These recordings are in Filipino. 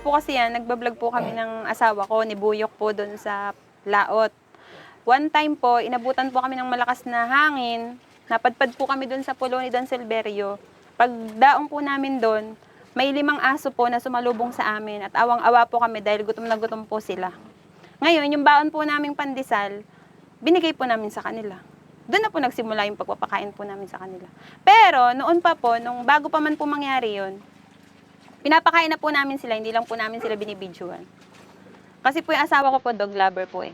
po kasi yan, nagbablog po kami ng asawa ko, ni Buyok po doon sa Laot. One time po, inabutan po kami ng malakas na hangin. Napadpad po kami doon sa pulo ni Don Silverio. Pagdaong po namin doon, may 5 aso po na sumalubong sa amin at awang-awa po kami dahil gutom na gutom po sila. Ngayon, yung baon po naming pandesal, binigay po namin sa kanila. Doon na po nagsimula yung pagpapakain po namin sa kanila. Pero noon pa po, nung bago pa man po mangyari yun, pinapakain na po namin sila, hindi lang po namin sila binibidyoan. Kasi po yung asawa ko po, dog lover po eh.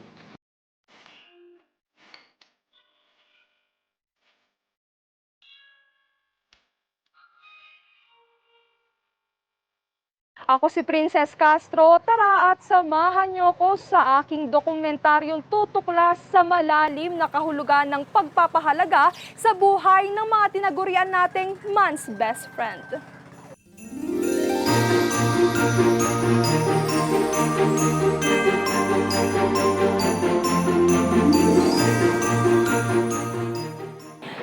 Ako si Princess Castro, tara at samahan niyo ko sa aking dokumentaryong tutuklas sa malalim na kahulugan ng pagpapahalaga sa buhay ng mga tinagurian nating man's best friend.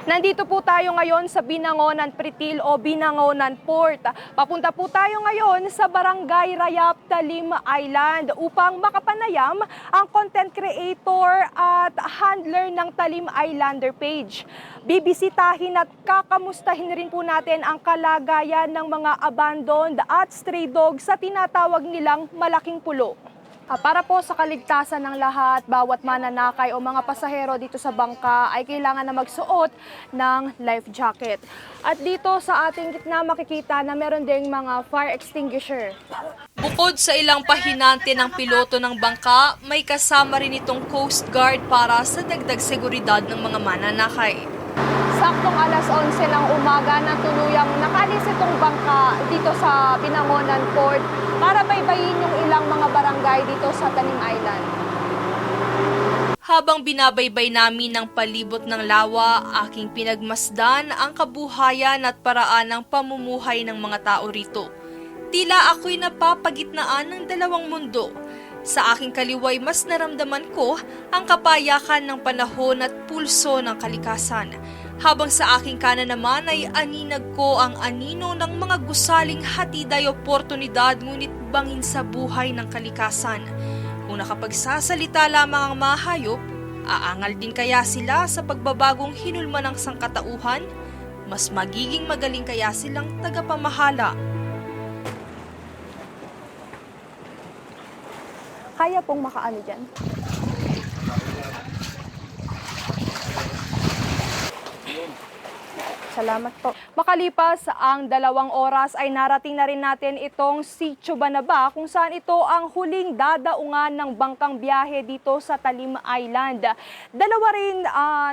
Nandito po tayo ngayon sa Binangonan Pretil o Binangonan Port. Papunta po tayo ngayon sa Barangay Rayap, Talim Island upang makapanayam ang content creator at handler ng Talim Islander page. Bibisitahin at kakamustahin rin po natin ang kalagayan ng mga abandoned at stray dogs sa tinatawag nilang malaking pulo. Para po sa kaligtasan ng lahat, bawat mananakay o mga pasahero dito sa bangka ay kailangan na magsuot ng life jacket. At dito sa ating gitna makikita na meron ding mga fire extinguisher. Bukod sa ilang pahinante ng piloto ng bangka, may kasama rin itong Coast Guard para sa dagdag seguridad ng mga mananakay. Saktong alas 11 ng umaga na tuluyang nakalis itong bangka dito sa Binangonan Port para baybayin yung ilang mga barangay dito sa Talim Island. Habang binabaybay namin ng palibot ng lawa, aking pinagmasdan ang kabuhayan at paraan ng pamumuhay ng mga tao rito. Tila ako'y napapagitnaan ng dalawang mundo. Sa aking kaliway mas naramdaman ko ang kapayakan ng panahon at pulso ng kalikasan. Habang sa aking kanan naman ay aninag ko ang anino ng mga gusaling hatiday oportunidad ngunit bangin sa buhay ng kalikasan. Kung nakapagsasalita lamang ang mahayop, aangal din kaya sila sa pagbabagong hinulma ng sangkatauhan? Mas magiging magaling kaya silang tagapamahala? Kaya pong makaano dyan? Salamat po. Makalipas ang 2 oras ay narating na rin natin itong Sitio Banaba kung saan ito ang huling dadaungan ng bangkang biyahe dito sa Talim Island. Dalawa rin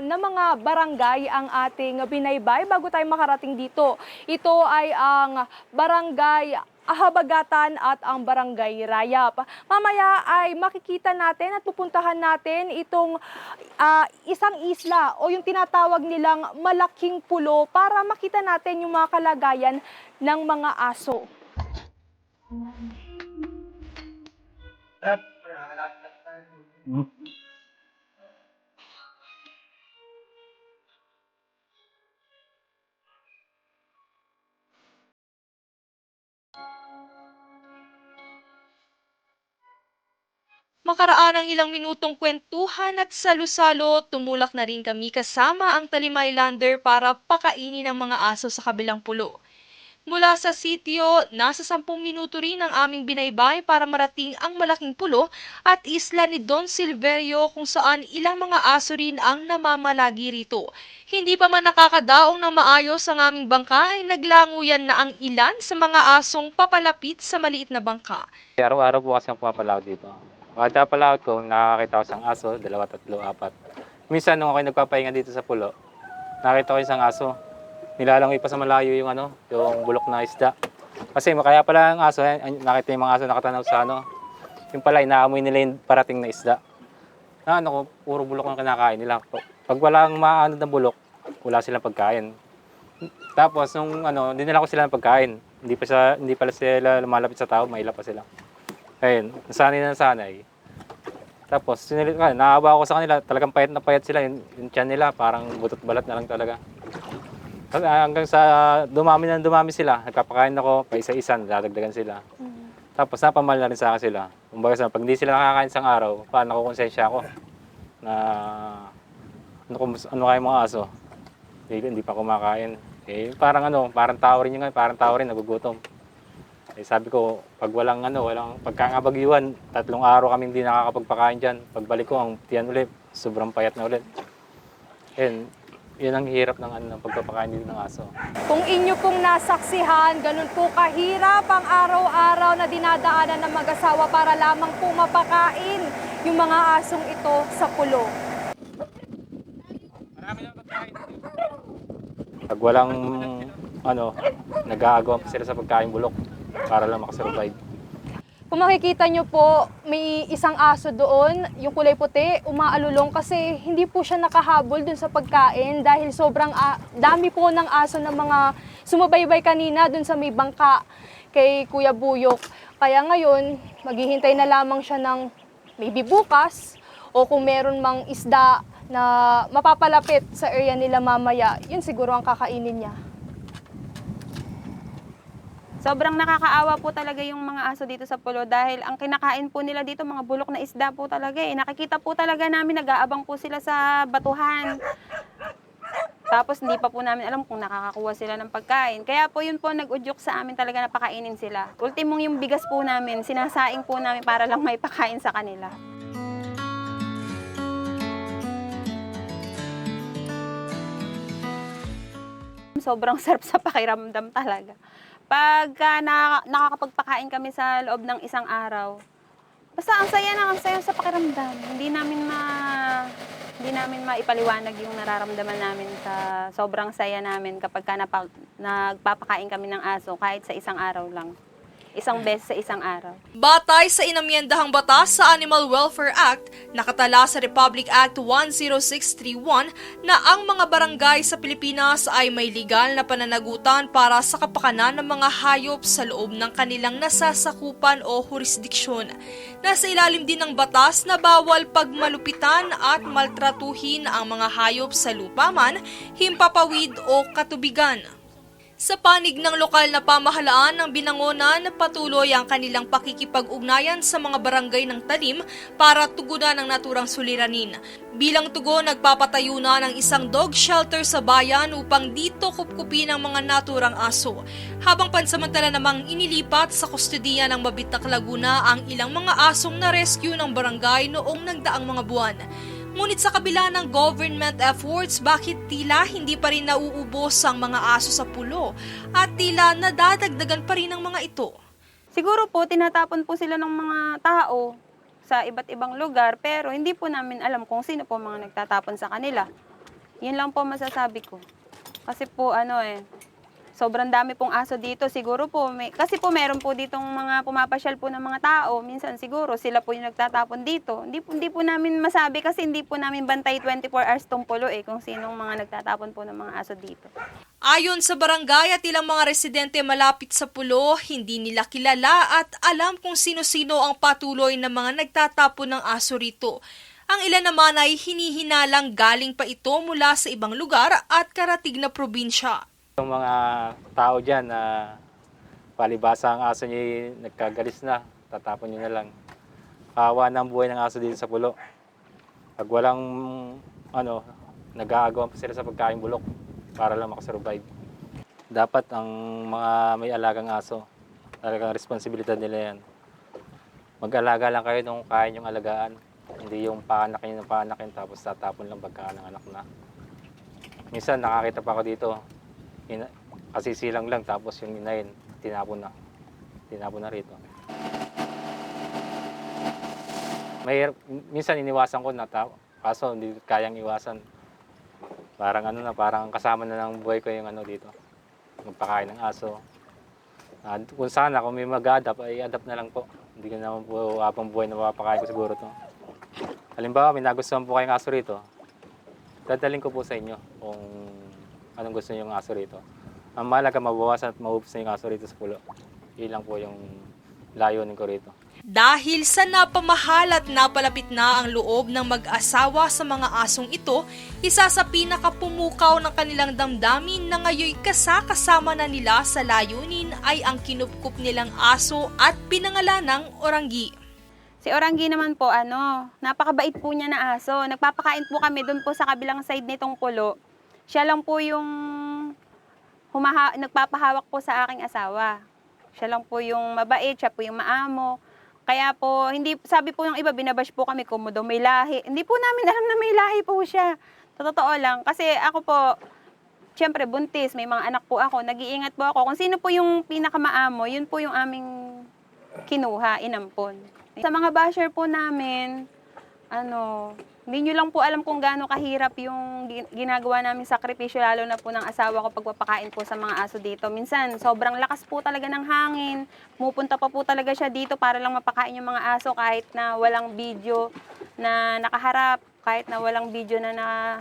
na mga barangay ang ating binaybay bago tayo makarating dito. Ito ay ang Barangay Ahabagatan at ang Barangay Rayap. Mamaya ay makikita natin at pupuntahan natin itong isang isla o yung tinatawag nilang malaking pulo para makita natin yung mga kalagayan ng mga aso. Makaraan ang ilang minutong kwentuhan at salo-salo, tumulak na rin kami kasama ang Talim Islander para pakainin ang mga aso sa kabilang pulo. Mula sa sitio, nasa 10 minuto rin ang aming binaybay para marating ang malaking pulo at isla ni Don Silverio kung saan ilang mga aso rin ang namamalagi rito. Hindi pa man nakakadaong ng maayos ang aming bangka ay naglanguyan na ang ilan sa mga asong papalapit sa maliit na bangka. Araw-araw po kasi ang pumapalawad dito. Kada palawad ko, nakakita ko isang aso, 2, 3, 4. Minsan nung ako'y nagpapahinga dito sa pulo, nakita ko isang aso. Nilalangoy pa sa malayo yung bulok na isda. Kasi kaya pala ang aso, nakita yung mga aso nakatanaw sa yung pala inaamoy nila yung parating na isda. Puro bulok ang kinakain nila. Pag walang maano ng bulok, wala silang pagkain. Tapos nung dinala ko sila ng pagkain, hindi pala sila lumalapit sa tao, maila pa sila. Ayun, nasanay. Tapos, naawa ako sa kanila, talagang payat na payat sila, yung tiyan nila, parang butot balat na lang talaga. Hanggang sa dumami sila, nagpapakain ako, pa isa-isa, dadagdagan sila. Tapos napamahal na rin sa akin sila. Kumbaga sa pag hindi sila nakakain isang araw, paano ko konsensya ako na ano kaya mga aso? Hindi pa kumakain. Eh parang tao rin yun nga, parang tao rin nagugutom. Eh sabi ko, pag walang pagkangabagyuan, 3 araw kami hindi nakakapagpakain diyan. Pagbalik ko ang tiyan ulit, sobrang payat na ulit. And yun ang hirap ng pagpapakain dito ng aso. Kung inyo pong nasaksihan, ganun po kahirap ang araw-araw na dinadaanan ng mag-asawa para lamang po mapakain yung mga asong ito sa pulo. Pag walang nag-aagawan pa sila sa pagkain bulok para lang makasurvive. Kung makikita nyo po, may isang aso doon, yung kulay puti, umaalulong kasi hindi po siya nakahabol dun sa pagkain dahil sobrang dami po ng aso ng mga sumabaybay kanina dun sa may bangka kay Kuya Buyok. Kaya ngayon, maghihintay na lamang siya ng maybe bukas o kung meron mang isda na mapapalapit sa area nila mamaya, yun siguro ang kakainin niya. Sobrang nakakaawa po talaga yung mga aso dito sa pulo dahil ang kinakain po nila dito mga bulok na isda po talaga eh. Nakikita po talaga namin nag-aabang po sila sa batuhan. Tapos hindi pa po namin alam kung nakakakuha sila ng pagkain. Kaya po yun po nag-udyok sa amin talaga na pakainin sila. Ultimong yung bigas po namin, sinasaing po namin para lang may pakain sa kanila. Sobrang sarap sa pakiramdam talaga. Pagka nakakapagpakain kami sa loob ng isang araw, basta ang saya sa pakiramdam. Hindi namin maipaliwanag yung nararamdaman namin sa sobrang saya namin kapag nagpapakain kami ng aso kahit sa isang araw lang. Isang beses sa isang araw. Batay sa inamyendahang batas sa Animal Welfare Act, nakatala sa Republic Act 10631 na ang mga barangay sa Pilipinas ay may legal na pananagutan para sa kapakanan ng mga hayop sa loob ng kanilang nasasakupan o jurisdiksyon. Nasa ilalim din ng batas na bawal pagmalupitan at maltratuhin ang mga hayop sa lupa man, himpapawid o katubigan. Sa panig ng lokal na pamahalaan ng Binangonan, patuloy ang kanilang pakikipag-ugnayan sa mga barangay ng Talim para tugunan ang naturang suliranin. Bilang tugon, nagpapatayo na ng isang dog shelter sa bayan upang dito kupkupin ang mga naturang aso. Habang pansamantala namang inilipat sa kustodiya ng Mabitnak, Laguna ang ilang mga asong na-rescue ng barangay noong nagdaang mga buwan. Ngunit sa kabila ng government efforts, bakit tila hindi pa rin nauubos ang mga aso sa pulo at tila nadadagdagan pa rin ang mga ito? Siguro po, tinatapon po sila ng mga tao sa iba't ibang lugar, pero hindi po namin alam kung sino po mga nagtatapon sa kanila. Yun lang po masasabi ko. Kasi po, sobrang dami pong aso dito. Siguro po, kasi po meron po ditong mga pumapasyal po ng mga tao. Minsan siguro sila po yung nagtatapon dito. Hindi po namin masabi kasi hindi po namin bantay 24 hours tong pulo kung sinong mga nagtatapon po ng mga aso dito. Ayon sa barangay at ilang mga residente malapit sa pulo, hindi nila kilala at alam kung sino-sino ang patuloy na mga nagtatapon ng aso rito. Ang ilan naman ay hinihinalang galing pa ito mula sa ibang lugar at karatig na probinsya. Yung mga tao dyan na palibasa ang aso niya nagkagalis na, tatapon nyo na lang. Kawa na ang buhay ng aso dito sa pulo. Pag walang nag-aagawan pa sila sa pagkain bulok para lang makasurvive. Dapat ang mga may alagang aso, talagang responsibilidad nila yan. Mag-alaga lang kayo nung kaya nyong alagaan. Hindi yung paanakin tapos tatapon lang pagka ng anak na. Minsan nakakita pa ako dito. Kasi silang lang tapos yung inayin tinapon na rito. Minsan iniwasan ko na kaso hindi kayang iwasan. Parang kasama na ng buhay ko yung dito. Magpakain ng aso. Kung may mag-adapt ay adapt na lang po. Hindi ko naman po habang buhay na mapapakain ko siguro to. Halimbawa may nagustuhan po kayong aso rito. Dadalhin ko po sa inyo kung anong gusto niyo yung aso rito. Ang mahalaga mabawasan at maubos na yung aso rito sa pulo. Yun lang po yung layunin ko rito. Dahil sa napamahal at napalapit na ang loob ng mag-asawa sa mga asong ito, isa sa pinakapumukaw ng kanilang damdamin na ngayon kasama na nila sa layunin ay ang kinupkup nilang aso at pinangalanang Oranggi. Si Oranggi naman po, napakabait po niya na aso. Nagpapakain po kami doon po sa kabilang side nitong pulo. Siya lang po yung nagpapahawak po sa aking asawa. Siya lang po yung mabait, siya po yung maamo. Kaya po, sabi po yung iba, binabash po kami kung daw may lahi. Hindi po namin alam na may lahi po siya. Sa totoo lang. Kasi ako po, siyempre buntis, may mga anak po ako, nag-iingat po ako. Kung sino po yung pinakamaamo, yun po yung aming kinuha, inampon. Sa mga basher po namin, hindi nyo lang po alam kung gaano kahirap yung ginagawa namin sakripisyo, lalo na po ng asawa ko pagpapakain po sa mga aso dito. Minsan, sobrang lakas po talaga ng hangin. Pupunta pa po talaga siya dito para lang mapakain yung mga aso kahit na walang video na nakaharap, kahit na walang video na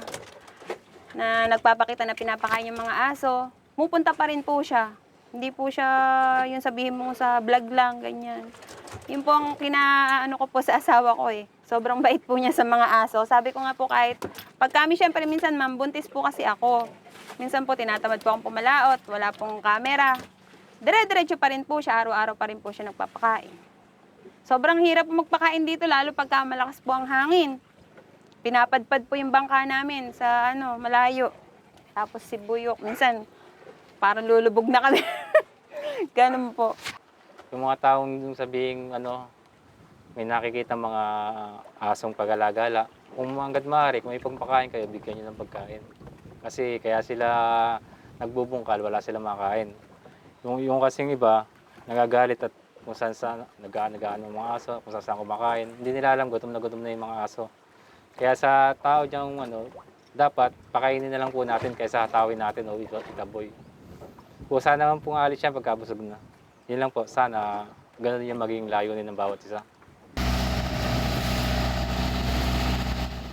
nagpapakita na pinapakain yung mga aso. Pupunta pa rin po siya. Hindi po siya yung sabihin mo sa vlog lang, ganyan. Yun po ang ko po sa asawa ko eh. Sobrang bait po niya sa mga aso. Sabi ko nga po kahit, pag kami syempre minsan ma'am, buntis po kasi ako. Minsan po tinatamad po akong pumalaot, wala pong camera. Dire-diretso pa rin po siya, araw-araw pa rin po siya nagpapakain. Sobrang hirap po magpakain dito, lalo pagka malakas po ang hangin. Pinapadpad po yung bangka namin sa malayo. Tapos si Buyok, minsan parang lulubog na kami. Ganun po. Yung mga taong sabihing may nakikita mga asong pag-alagala, kung hanggat maaari, kung may pagpakain kayo, bigyan nyo ng pagkain. Kasi kaya sila nagbubungkal, wala silang makain. Yung kasing iba, nagagalit at kung saan nag-ano mga aso, kung saan kumakain. Hindi nila alam, gutom na yung mga aso. Kaya sa tao diyang dapat pakainin na lang po natin kaysa hatawin natin o itaboy. Kung sana naman pong alis siya pagkabusog na. Yun lang po, sana ganun yung maging layunin ng bawat isa.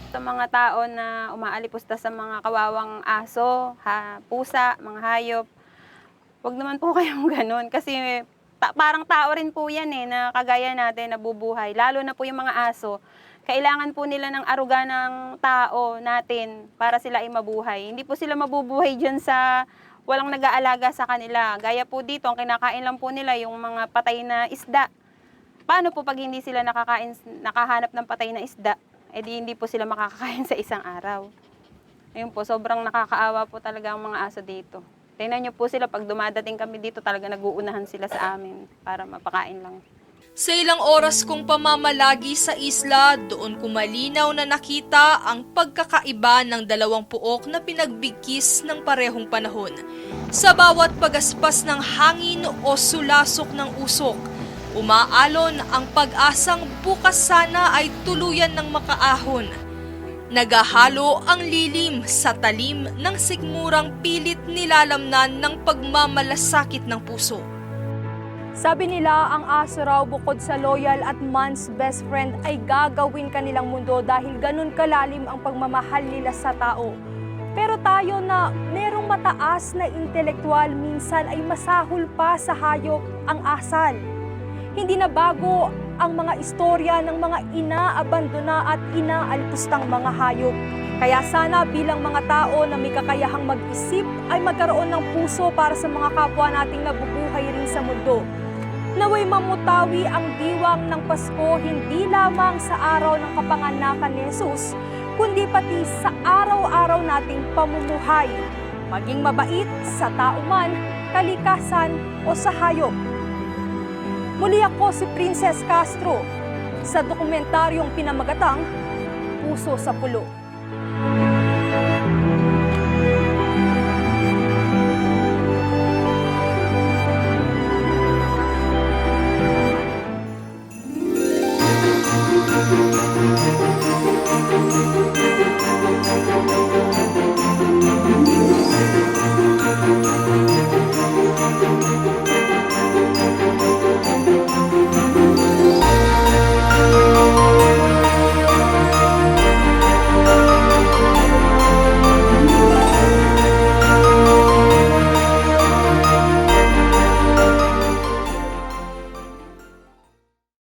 Sa mga tao na umaalipusta sa mga kawawang aso, pusa, mga hayop, wag naman po kayong ganun. Kasi parang tao rin po yan na kagaya natin, nabubuhay. Lalo na po yung mga aso. Kailangan po nila ng aruga ng tao natin para sila ay mabuhay. Hindi po sila mabubuhay dyan sa walang nag-aalaga sa kanila. Gaya po dito, ang kinakain lang po nila yung mga patay na isda. Paano po pag hindi sila nakahanap ng patay na isda? Hindi po sila makakakain sa isang araw. Ayun po, sobrang nakakaawa po talaga ang mga aso dito. Tingnan nyo po sila, pag dumadating kami dito, talaga nag-uunahan sila sa amin para mapakain lang. Sa ilang oras kong pamamalagi sa isla, doon ko malinaw na nakita ang pagkakaiba ng dalawang puok na pinagbigkis ng parehong panahon. Sa bawat pagaspas ng hangin o sulasok ng usok, umaalon ang pag-asang bukas sana ay tuluyan ng makaahon. Nagahalo ang lilim sa talim ng sigmurang pilit nilalamnan ng pagmamalasakit ng puso. Sabi nila ang aso raw bukod sa loyal at man's best friend ay gagawin kanilang mundo dahil ganun kalalim ang pagmamahal nila sa tao. Pero tayo na merong mataas na intelektual minsan ay masahol pa sa hayop ang asal. Hindi na bago ang mga istorya ng mga inaabandona at inaalpustang mga hayop. Kaya sana bilang mga tao na may kakayahang mag-isip ay magkaroon ng puso para sa mga kapwa nating nabubuhay rin sa mundo. Naway mamutawi ang diwang ng Pasko hindi lamang sa araw ng kapanganakan ni Jesus, kundi pati sa araw-araw nating pamumuhay. Maging mabait sa tao man, kalikasan o sa hayop. Muli ako si Princess Castro sa dokumentaryong pinamagatang Puso sa Pulo.